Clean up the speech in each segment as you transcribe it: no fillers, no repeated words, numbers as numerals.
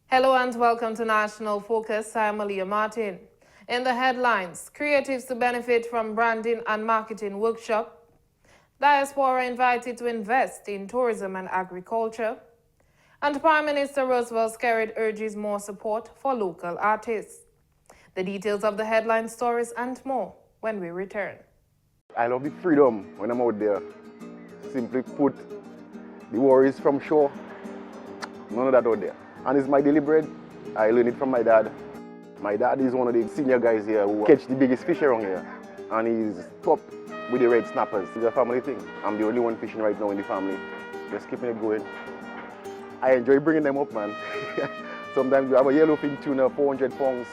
Hello and welcome to National Focus. I'm Malia Martin. In the headlines, creatives to benefit from branding and marketing workshop. Diaspora invited to invest in tourism and agriculture. And Prime Minister Roosevelt Skerrit urges more support for local artists. The details of the headline stories and more when we return. I love the freedom when I'm out there. Simply put, the worries from shore, none of that out there. And it's my daily bread. I learned it from my dad. My dad is one of the senior guys here who catch the biggest fish around here. And he's top with the red snappers. It's a family thing. I'm the only one fishing right now in the family. Just keeping it going. I enjoy bringing them up, man. Sometimes you have a yellowfin tuna, 400 pounds.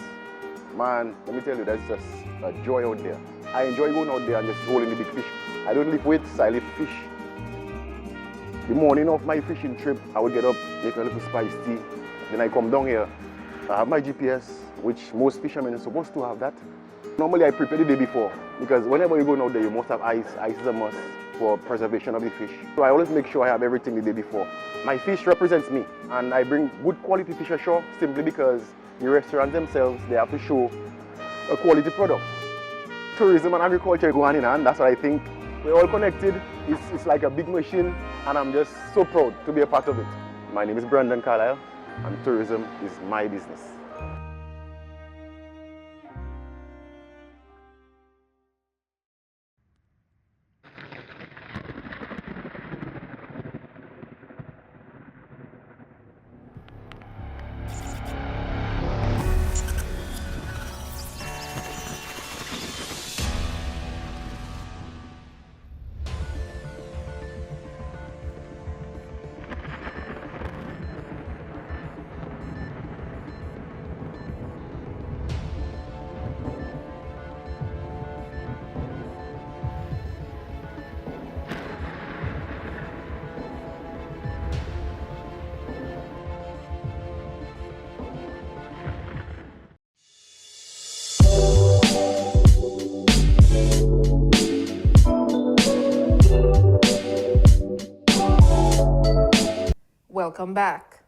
Man, let me tell you, that's just a joy out there. I enjoy going out there and just holding the big fish. I don't lift weights, I lift fish. The morning of my fishing trip, I would get up, make a little spiced tea. Then I come down here. I have my GPS, which most fishermen are supposed to have that. Normally I prepare the day before, because whenever you're going out there, you must have ice. Ice is a must for preservation of the fish. So I always make sure I have everything the day before. My fish represents me, and I bring good quality fish ashore simply because the restaurants themselves, they have to show a quality product. Tourism and agriculture go hand in hand, that's what I think. We're all connected, it's like a big machine, and I'm just so proud to be a part of it. My name is Brandon Carlisle, and tourism is my business. Welcome back.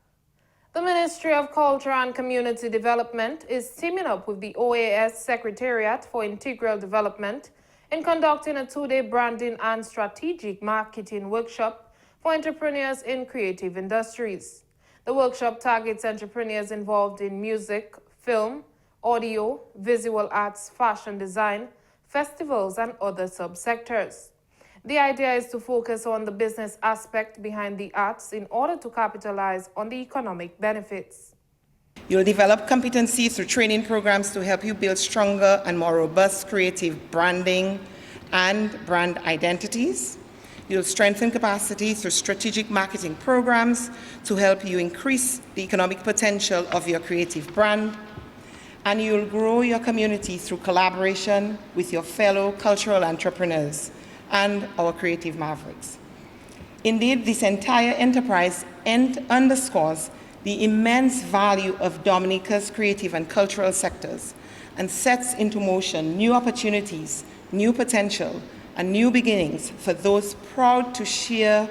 The Ministry of Culture and Community Development is teaming up with the OAS Secretariat for Integral Development in conducting a two-day branding and strategic marketing workshop for entrepreneurs in creative industries. The workshop targets entrepreneurs involved in music, film, audio, visual arts, fashion design, festivals, and other subsectors. The idea is to focus on the business aspect behind the arts in order to capitalize on the economic benefits. You'll develop competencies through training programs to help you build stronger and more robust creative branding and brand identities. You'll strengthen capacity through strategic marketing programs to help you increase the economic potential of your creative brand. And you'll grow your community through collaboration with your fellow cultural entrepreneurs and our creative mavericks. Indeed, this entire enterprise underscores the immense value of Dominica's creative and cultural sectors and sets into motion new opportunities, new potential, and new beginnings for those proud to share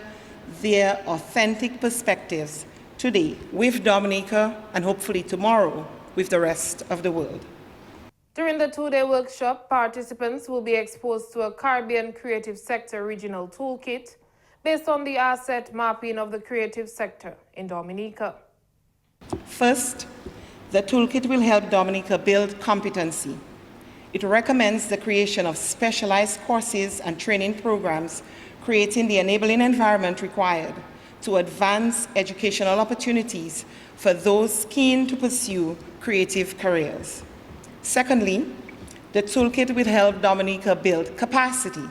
their authentic perspectives today with Dominica and hopefully tomorrow with the rest of the world. During the two-day workshop, participants will be exposed to a Caribbean creative sector regional toolkit based on the asset mapping of the creative sector in Dominica. First, the toolkit will help Dominica build competency. It recommends the creation of specialized courses and training programs, creating the enabling environment required to advance educational opportunities for those keen to pursue creative careers. Secondly, the toolkit will help Dominica build capacity.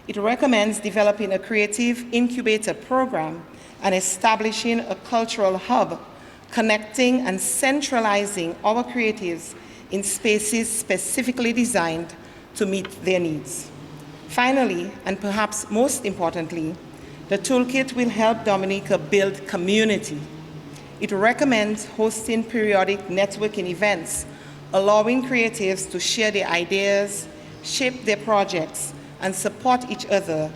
It recommends developing a creative incubator program and establishing a cultural hub, connecting and centralizing our creatives in spaces specifically designed to meet their needs. Finally, and perhaps most importantly, the toolkit will help Dominica build community. It recommends hosting periodic networking events, allowing creatives to share their ideas, shape their projects, and support each other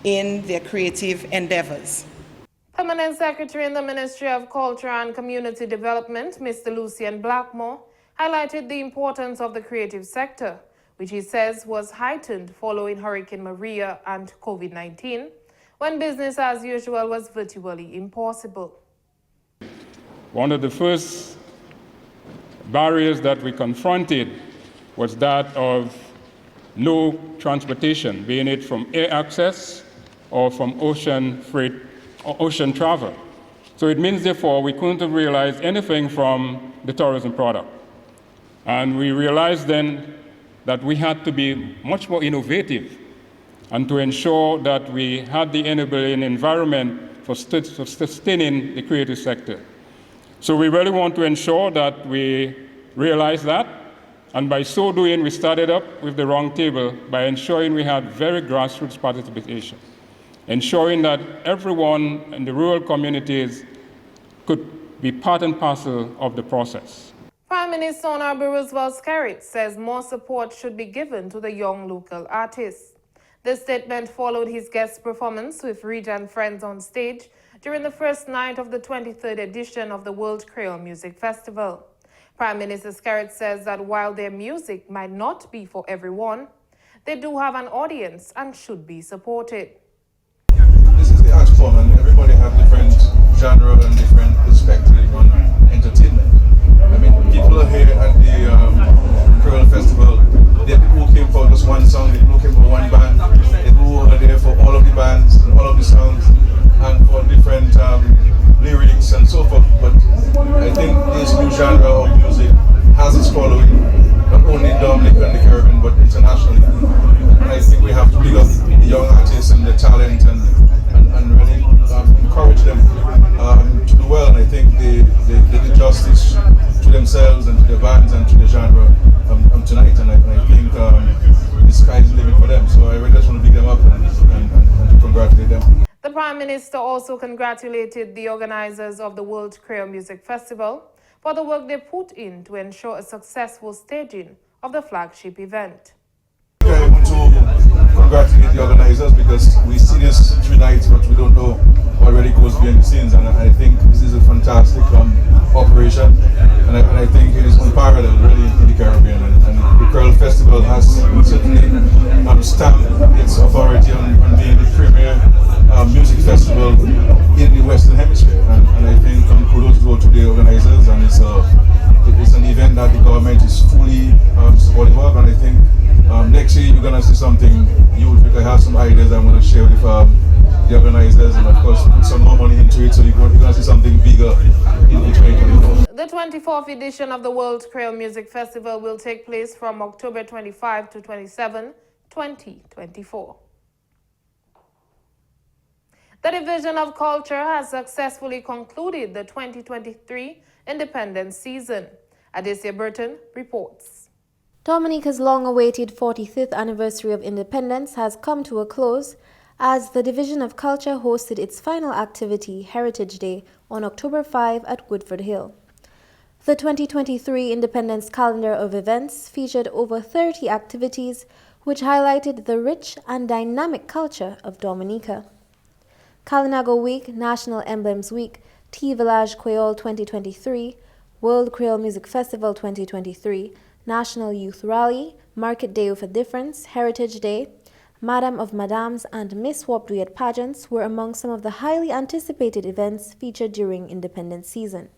in their creative endeavors. Permanent Secretary in the Ministry of Culture and Community Development, Mr. Lucian Blackmore, highlighted the importance of the creative sector, which he says was heightened following Hurricane Maria and COVID-19, when business as usual was virtually impossible. One of the first barriers that we confronted was that of no transportation, being it from air access or from ocean freight or ocean travel. So it means, therefore, we couldn't have realized anything from the tourism product. And we realized then that we had to be much more innovative and to ensure that we had the enabling environment for sustaining the creative sector. So we really want to ensure that we realize that, and by so doing, we started up with the round table by ensuring we had very grassroots participation, ensuring that everyone in the rural communities could be part and parcel of the process. Prime Minister Honorable Roosevelt Skerrit says more support should be given to the young local artists. This statement followed his guest performance with Regent Friends on stage during the first night of the 23rd edition of the World Cril Music Festival. Prime Minister Skerrit says that while their music might not be for everyone, they do have an audience and should be supported. This is the art form, and everybody have different genre and different perspective on entertainment. I mean, people are here at the Cril Festival. There are people who came for just one song, there are people who came for one band, there are people who are there for all of the bands and all of the songs, and for different lyrics and so forth. But I think this new genre of music has its following, not only in Dominica and the Caribbean, but internationally. And I think we have to pick up the young artists and the talent and really encourage them to do well. And I think they did justice to themselves and to their bands and to the genre tonight. And I think the sky's the limit for them. So I really just want to big them up and congratulate them. The Prime Minister also congratulated the organizers of the World Cril Music Festival for the work they put in to ensure a successful staging of the flagship event. I want to congratulate the organizers because we see this 3 nights, but we don't know what really goes behind the scenes. And I think this is a fantastic operation, and I think it is unparalleled really in the Caribbean. And the Cril Festival has certainly stamped its authority on being the premier music festival in the Western Hemisphere. And I think kudos go to the organizers, and it's an event that the government is fully supportive of. And I think next year you're going to see something huge, because I have some ideas I'm going to share with the organizers, and of course put some more money into it, so you're going to see something bigger in 2024. The 24th edition of the World Cril Music Festival will take place from October 25 to 27, 2024. The Division of Culture has successfully concluded the 2023 Independence season. Adesia Burton reports. Dominica's long-awaited 45th anniversary of independence has come to a close as the Division of Culture hosted its final activity, Heritage Day, on October 5 at Woodford Hill. The 2023 Independence calendar of events featured over 30 activities which highlighted the rich and dynamic culture of Dominica. Kalinago Week, National Emblems Week, Tea Village Creole 2023, World Cril Music Festival 2023, National Youth Rally, Market Day of a Difference, Heritage Day, Madam of Madams and Miss Wop Duet pageants were among some of the highly anticipated events featured during Independence season.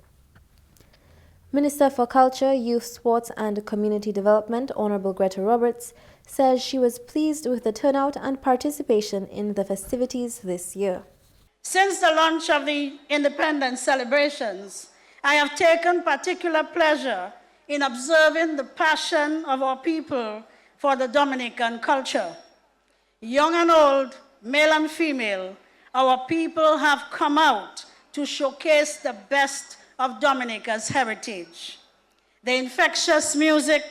Minister for Culture, Youth, Sports and Community Development, Honorable Greta Roberts, says she was pleased with the turnout and participation in the festivities this year. Since the launch of the independence celebrations, I have taken particular pleasure in observing the passion of our people for the Dominican culture. Young and old, male and female, our people have come out to showcase the best of Dominica's heritage. The infectious music,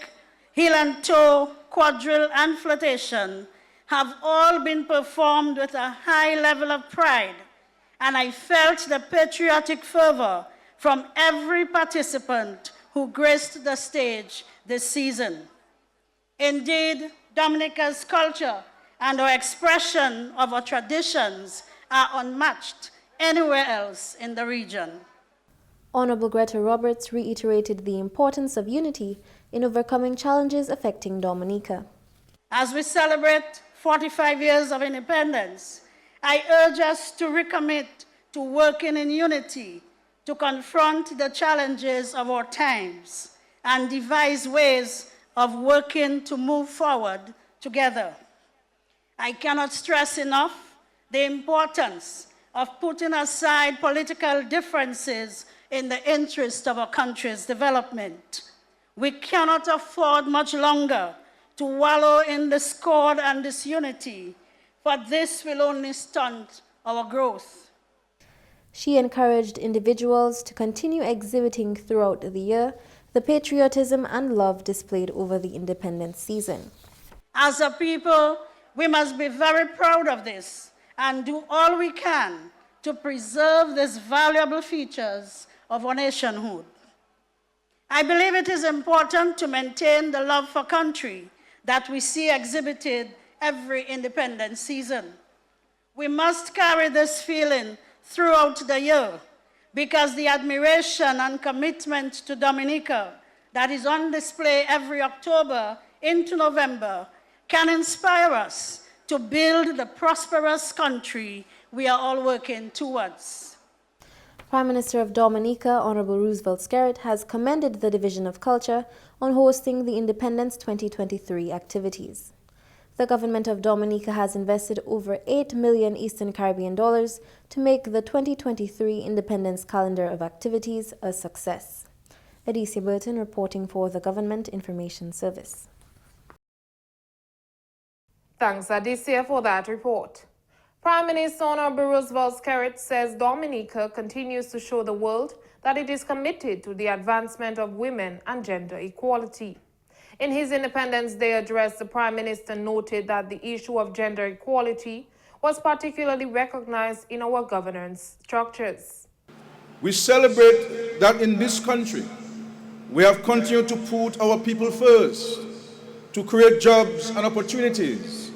heel and toe, quadrille, and flotation have all been performed with a high level of pride, and I felt the patriotic fervor from every participant who graced the stage this season. Indeed, Dominica's culture and our expression of our traditions are unmatched anywhere else in the region. Honorable Greta Roberts reiterated the importance of unity in overcoming challenges affecting Dominica. As we celebrate 45 years of independence, I urge us to recommit to working in unity to confront the challenges of our times and devise ways of working to move forward together. I cannot stress enough the importance of putting aside political differences in the interest of our country's development. We cannot afford much longer to wallow in discord and disunity, for this will only stunt our growth. She encouraged individuals to continue exhibiting throughout the year the patriotism and love displayed over the independence season. As a people, we must be very proud of this and do all we can to preserve these valuable features of our nationhood. I believe it is important to maintain the love for country that we see exhibited every independence season. We must carry this feeling throughout the year because the admiration and commitment to Dominica that is on display every October into November can inspire us to build the prosperous country we are all working towards. Prime Minister of Dominica, Honorable Roosevelt Skerritt, has commended the Division of Culture on hosting the Independence 2023 activities. The government of Dominica has invested over $8 million Eastern Caribbean dollars to make the 2023 Independence Calendar of Activities a success. Adicia Burton reporting for the Government Information Service. Thanks, Adicia, for that report. Prime Minister Honorable Roosevelt Skerritt says Dominica continues to show the world that it is committed to the advancement of women and gender equality. In his Independence Day address, the Prime Minister noted that the issue of gender equality was particularly recognized in our governance structures. We celebrate that in this country, we have continued to put our people first, to create jobs and opportunities,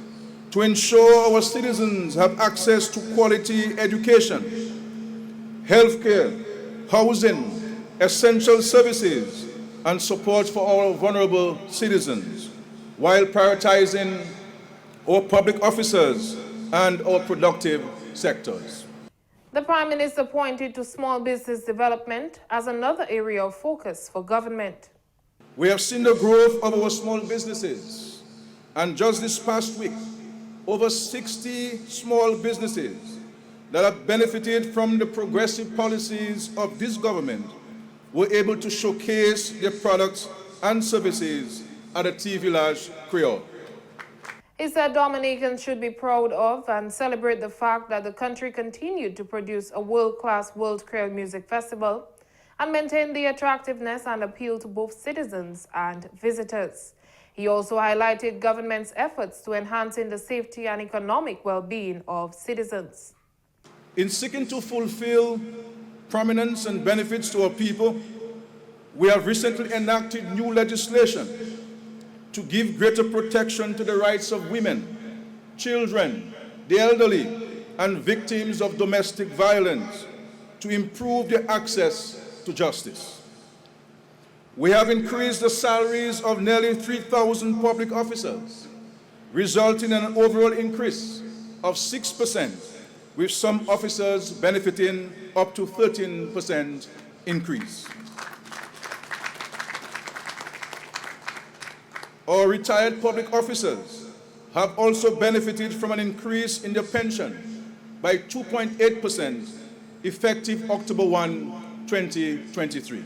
to ensure our citizens have access to quality education, healthcare, housing, essential services, and support for our vulnerable citizens, while prioritizing our public officers and our productive sectors. The Prime Minister pointed to small business development as another area of focus for government. We have seen the growth of our small businesses, and just this past week, over 60 small businesses that have benefited from the progressive policies of this government were able to showcase their products and services at the Tea Village Cril. He said Dominicans should be proud of and celebrate the fact that the country continued to produce a world-class World Cril Music Festival and maintain the attractiveness and appeal to both citizens and visitors. He also highlighted government's efforts to enhancing the safety and economic well-being of citizens. In seeking to fulfill prominence and benefits to our people, we have recently enacted new legislation to give greater protection to the rights of women, children, the elderly, and victims of domestic violence to improve their access to justice. We have increased the salaries of nearly 3,000 public officers, resulting in an overall increase of 6%, with some officers benefiting up to 13% increase. Our retired public officers have also benefited from an increase in their pension by 2.8% effective October 1, 2023.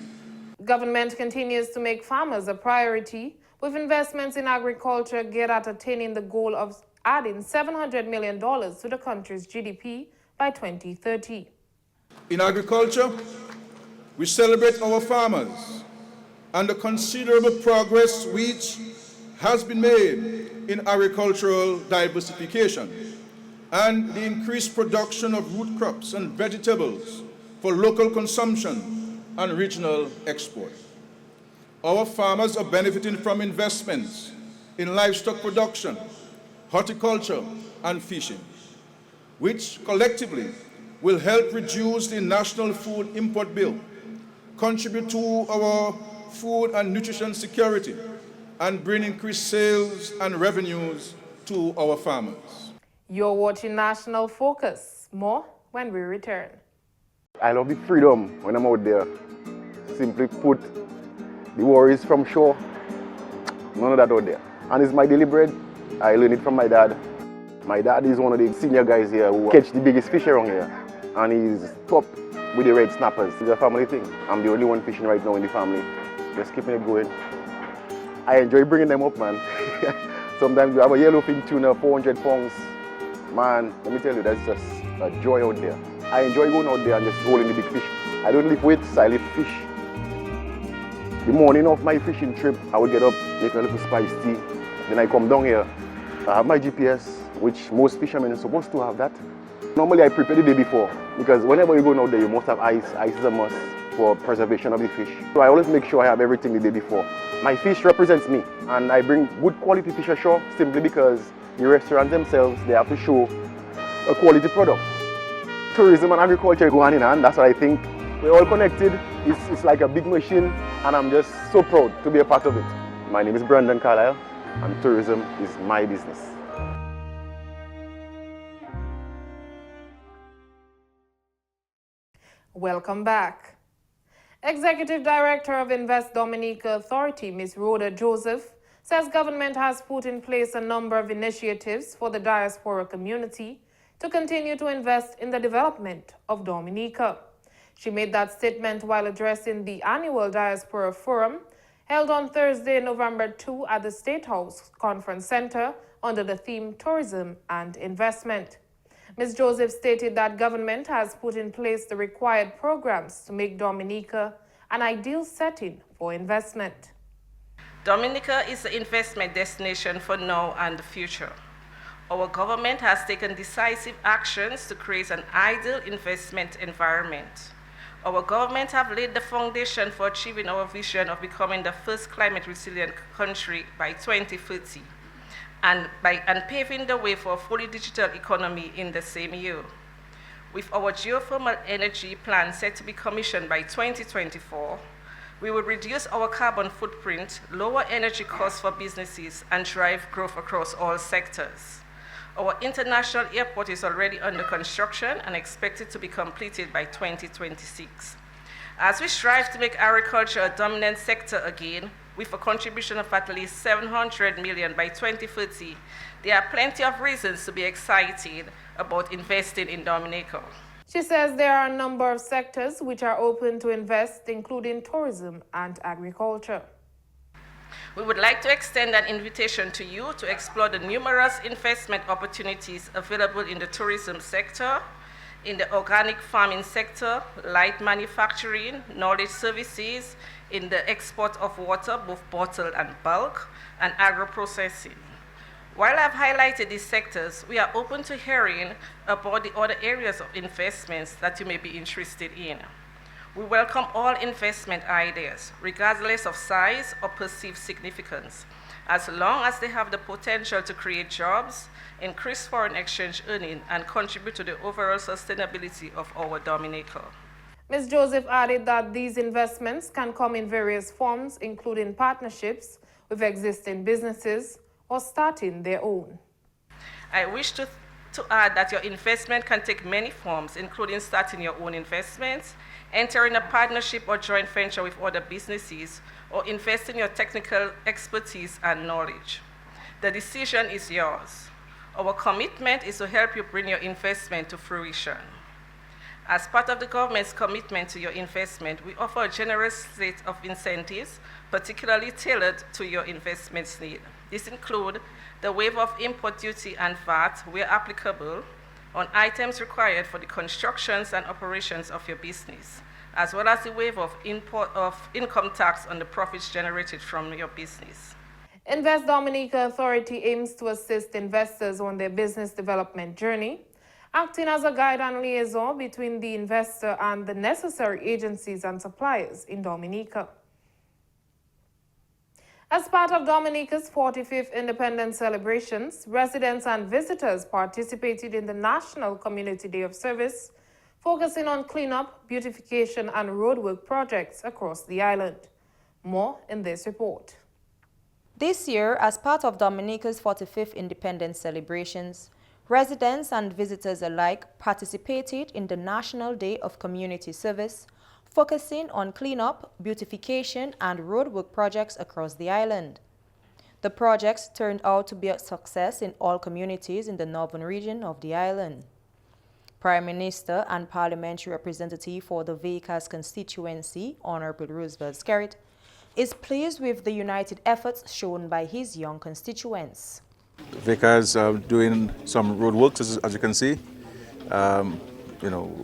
Government continues to make farmers a priority, with investments in agriculture geared at attaining the goal of adding $700 million to the country's GDP by 2030. In agriculture, we celebrate our farmers and the considerable progress which has been made in agricultural diversification and the increased production of root crops and vegetables for local consumption and regional export. Our farmers are benefiting from investments in livestock production, horticulture, and fishing, which collectively will help reduce the national food import bill, contribute to our food and nutrition security, and bring increased sales and revenues to our farmers. You're watching National Focus. More when we return. I love the freedom when I'm out there. Simply put, the worries from shore, none of that out there. And it's my daily bread. I learned it from my dad. My dad is one of the senior guys here who catch the biggest fish around here. And he's top with the red snappers. It's a family thing. I'm the only one fishing right now in the family. Just keeping it going. I enjoy bringing them up, man. Sometimes you have a yellowfin tuna, 400 pounds. Man, let me tell you, that's just a joy out there. I enjoy going out there and just holding the big fish. I don't lift weights, I lift fish. The morning of my fishing trip, I would get up, make a little spice tea. Then I come down here. I have my GPS, which most fishermen are supposed to have that. Normally I prepare the day before, because whenever you go out there, you must have ice. Ice is a must for preservation of the fish. So I always make sure I have everything the day before. My fish represents me, and I bring good quality fish ashore simply because the restaurants themselves, they have to show a quality product. Tourism and agriculture go hand in hand, that's what I think. We're all connected, it's like a big machine, and I'm just so proud to be a part of it. My name is Brandon Carlisle, and tourism is my business. Welcome back. Executive Director of Invest Dominica Authority, Ms. Rhoda Joseph, says government has put in place a number of initiatives for the diaspora community to continue to invest in the development of Dominica. She made that statement while addressing the annual Diaspora Forum held on Thursday, November 2 at the State House Conference Center under the theme Tourism and Investment. Ms. Joseph stated that government has put in place the required programs to make Dominica an ideal setting for investment. Dominica is an investment destination for now and the future. Our government has taken decisive actions to create an ideal investment environment. Our government have laid the foundation for achieving our vision of becoming the first climate resilient country by 2030 and paving the way for a fully digital economy in the same year. With our geothermal energy plant set to be commissioned by 2024, we will reduce our carbon footprint, lower energy costs for businesses, and drive growth across all sectors. Our international airport is already under construction and expected to be completed by 2026. As we strive to make agriculture a dominant sector again, with a contribution of at least $700 million by 2030, there are plenty of reasons to be excited about investing in Dominica. She says there are a number of sectors which are open to invest, including tourism and agriculture. We would like to extend an invitation to you to explore the numerous investment opportunities available in the tourism sector, in the organic farming sector, light manufacturing, knowledge services, in the export of water, both bottled and bulk, and agro-processing. While I've highlighted these sectors, we are open to hearing about the other areas of investments that you may be interested in. We welcome all investment ideas, regardless of size or perceived significance, as long as they have the potential to create jobs, increase foreign exchange earning, and contribute to the overall sustainability of our Dominica. Ms. Joseph added that these investments can come in various forms, including partnerships with existing businesses or starting their own. I wish to add that your investment can take many forms, including starting your own investments, entering a partnership or joint venture with other businesses, or investing your technical expertise and knowledge. The decision is yours. Our commitment is to help you bring your investment to fruition. As part of the government's commitment to your investment, we offer a generous slate of incentives, particularly tailored to your investment's need. These include the waiver of import duty and VAT, where applicable, on items required for the constructions and operations of your business, as well as the waiver of income tax on the profits generated from your business. Invest Dominica Authority aims to assist investors on their business development journey, acting as a guide and liaison between the investor and the necessary agencies and suppliers in Dominica. As part of Dominica's 45th independence celebrations, residents and visitors participated in the National Community Day of Service focusing on cleanup, beautification, and roadwork projects across the island. More in this report. This year, as part of Dominica's 45th independence celebrations, residents and visitors alike participated in the National Day of Community Service, focusing on cleanup, beautification, and roadwork projects across the island. The projects turned out to be a success in all communities in the northern region of the island. Prime Minister and Parliamentary Representative for the Vacas constituency, Honorable Roosevelt Skerrit, is pleased with the united efforts shown by his young constituents. Vacas are doing some road works, as you can see.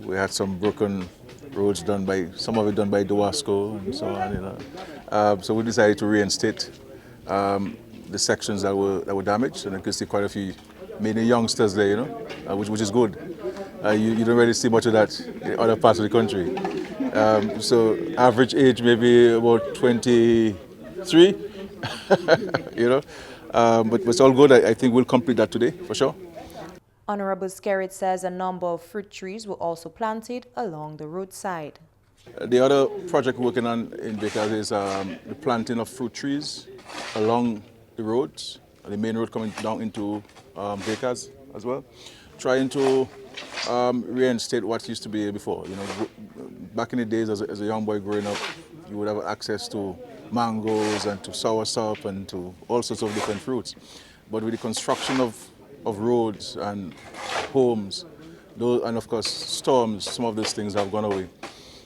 We had some broken roads done by, some of it done by Duasco and so on. So we decided to reinstate the sections that were damaged, and you can see quite a few, many youngsters there, which is good. You don't really see much of that in other parts of the country. So average age maybe about 23, but it's all good. I think we'll complete that today for sure. Honorable Skerrit says a number of fruit trees were also planted along the roadside. The other project we're working on in Vacas is the planting of fruit trees along the roads, the main road coming down into Vacas as well. Trying to reinstate what used to be here before. Back in the days as a young boy growing up, you would have access to mangoes and to soursop and to all sorts of different fruits. But with the construction of roads and homes, and of course storms, some of these things have gone away.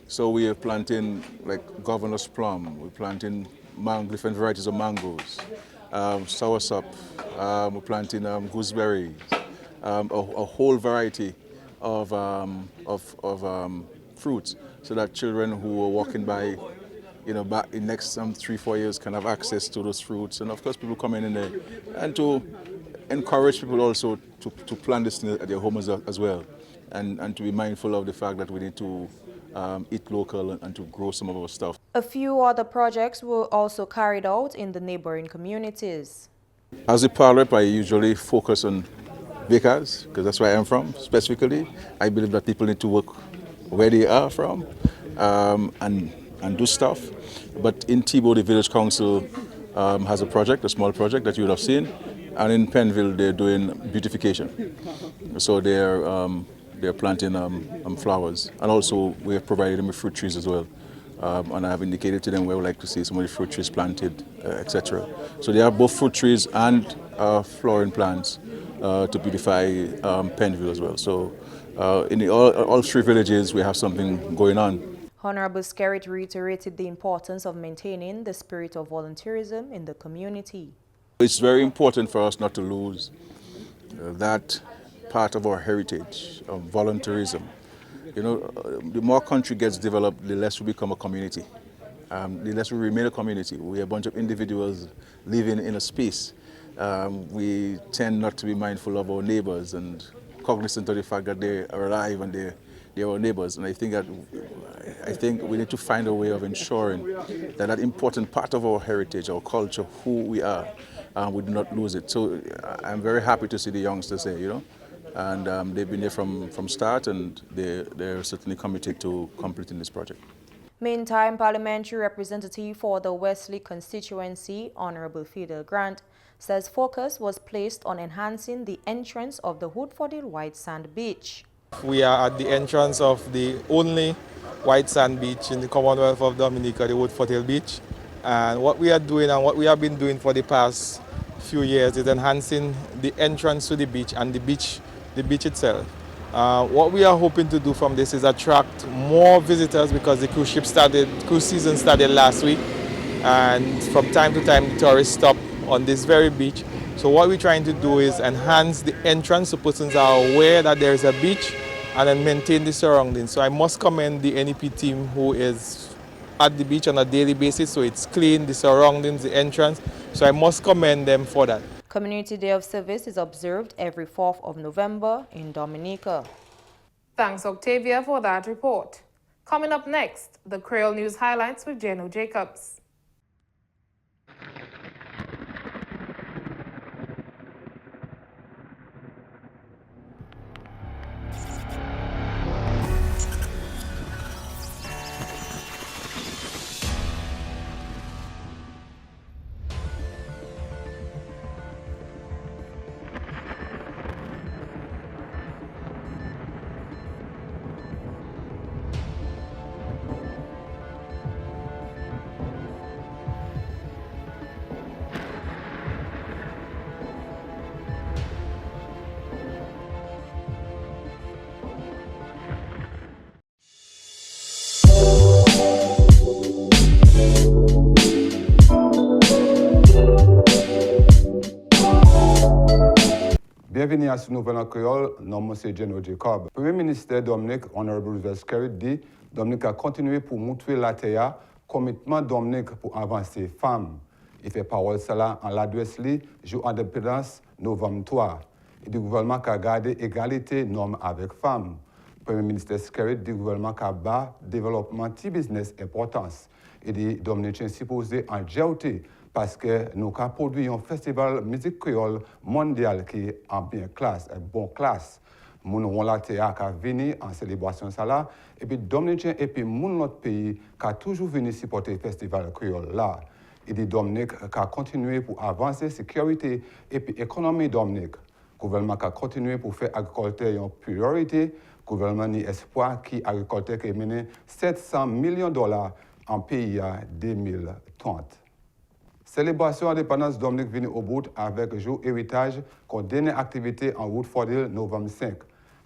So we are planting like governor's plum, we're planting different varieties of mangoes, soursop, we're planting gooseberries, a whole variety of fruits, so that children who are walking by, back in next 3-4 years can have access to those fruits. And of course people come in there, and to encourage people also to plant this at their homes as well, and to be mindful of the fact that we need to eat local and to grow some of our stuff. A few other projects were also carried out in the neighboring communities. As a power rep, I usually focus on Vacas, because that's where I'm from specifically. I believe that people need to work where they are from and do stuff. But in Tebow, the village council has a project, a small project that you would have seen, and in Penville they're doing beautification. So they're planting flowers, and also we have provided them with fruit trees as well. And I have indicated to them where I would like to see some of the fruit trees planted, etc. So they have both fruit trees and flowering plants to beautify Penville as well. So in all 3 villages we have something going on. Honorable Skerrit reiterated the importance of maintaining the spirit of volunteerism in the community. It's very important for us not to lose that part of our heritage of volunteerism. The more country gets developed, the less we become a community. The less we remain a community. We're a bunch of individuals living in a space. We tend not to be mindful of our neighbors and cognizant of the fact that they are alive and they're our neighbors. And I think we need to find a way of ensuring that that important part of our heritage, our culture, who we are, we do not lose it. So I'm very happy to see the youngsters there, and they've been there from start, and they're certainly committed to completing this project. Meantime, Parliamentary Representative for the Wesley constituency, Honorable Fidel Grant, says focus was placed on enhancing the entrance of the Woodford Hill White Sand Beach. We are at the entrance of the only white sand beach in the Commonwealth of Dominica, the Woodford Hill Beach. And what we are doing and what we have been doing for the past few years is enhancing the entrance to the beach and the beach itself. What we are hoping to do from this is attract more visitors, because the cruise season started last week, and from time to time the tourists stop on this very beach. So what we're trying to do is enhance the entrance so persons are aware that there is a beach, and then maintain the surroundings. So I must commend the NEP team who is at the beach on a daily basis, so it's clean, the surroundings, the entrance. So I must commend them for that. Community Day of Service is observed every 4th of November in Dominica. Thanks, Octavia, for that report. Coming up next, the Cril News Highlights with Jeno Jacobs. venu à ce nouvel en créole, nom Monsieur General Jacob. Premier ministre Dominique, Honorable Vescary, dit Dominique a continué pour montrer la terre, commitment Dominique pour avancer femmes. Il fait parole cela en l'adresse li, jour indépendance, novembre 3. Et du gouvernement qui a gardé égalité norme avec femmes. Premier ministre Skerrit du gouvernement qui a bas développement de business importance. Et dit Dominicains supposé en géoté parce que nous avons produit un festival musique créole mondial qui est en bien classe, en bonne classe. Nous avons la terre qui a venu en célébration ça là. Et puis Dominicains et puis notre pays qui a toujours venu supporter le festival créole là. Et dit Dominique qui a continué pour avancer sécurité et puis économie Dominique. Le gouvernement qui a continué pour faire agriculture une priorité. Le gouvernement a espoir qui agriculture qui a mené 700 millions de dollars en pays à 2030. Célébration indépendance Dominique vient au bout avec jour héritage qu'on dernière activité en route for the novembre 5.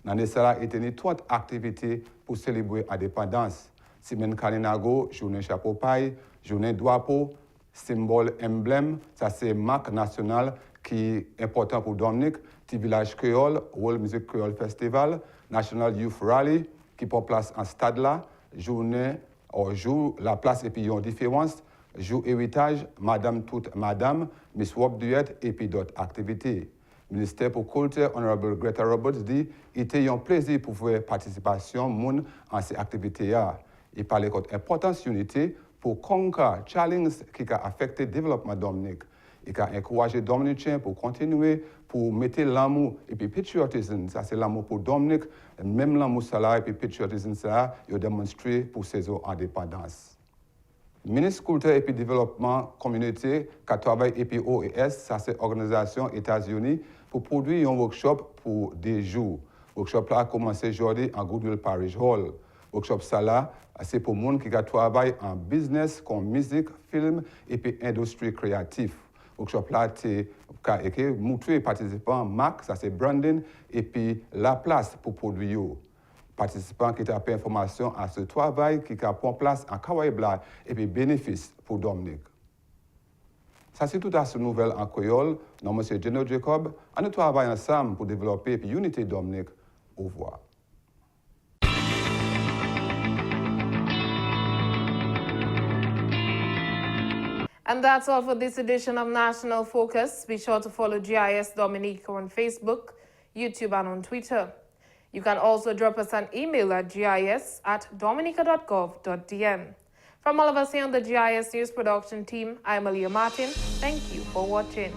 Dans les salles, il y a 30 activités pour célébrer l'indépendance. Semaine Kalinago, journée chapeau paille, journée drapeau, symbole, emblème, ça c'est marque nationale qui est important pour Dominique, petit village créole, World Music Creole Festival, National Youth Rally, qui prend place en stade là, journée, au jour, la place et puis une différence, jour héritage, Madame toute Madame, Miss Wop Duet et puis d'autres activités. Ministère pour Culture, Honorable Greta Roberts dit, il était un plaisir pour faire participation moun en ces activités-là. Il parlait de l'importance de l'unité pour conquérir challenge qui a affecté le développement de Dominique. Il a encouragé les Dominicains pour continuer, pour mettre l'amour et puis patriotisme. Ça, c'est l'amour pour Dominique. Même l'amour ça et puis patriotisme ça, il a démontré pour ses indépendance. Ministre Culture et puis Développement Communauté, qui travaille et puis OES, ça c'est organisation États-Unis, pour produire un workshop pour des jours. Le workshop là a commencé aujourd'hui en Goodwill Parish Hall. Le workshop ça là, c'est pour les gens qui travaillent en business, comme musique, film et puis industrie créative. Le workshop là, c'est montrer aux participants marque, ça c'est branding, et puis la place pour produire. Participants qui ont fait information à ce travail qui a pris place en Kawaii-Bla et puis bénéfice pour Dominique. Ça c'est tout à ce nouvelle en créole, nom M. General Jacob, et nous travaillons ensemble pour développer l'unité Dominique. Au revoir. And that's all for this edition of National Focus. Be sure to follow GIS Dominica on Facebook, YouTube, and on Twitter. You can also drop us an email at gis@dominica.gov.dn. From all of us here on the GIS News Production team, I'm Aaliyah Martin. Thank you for watching.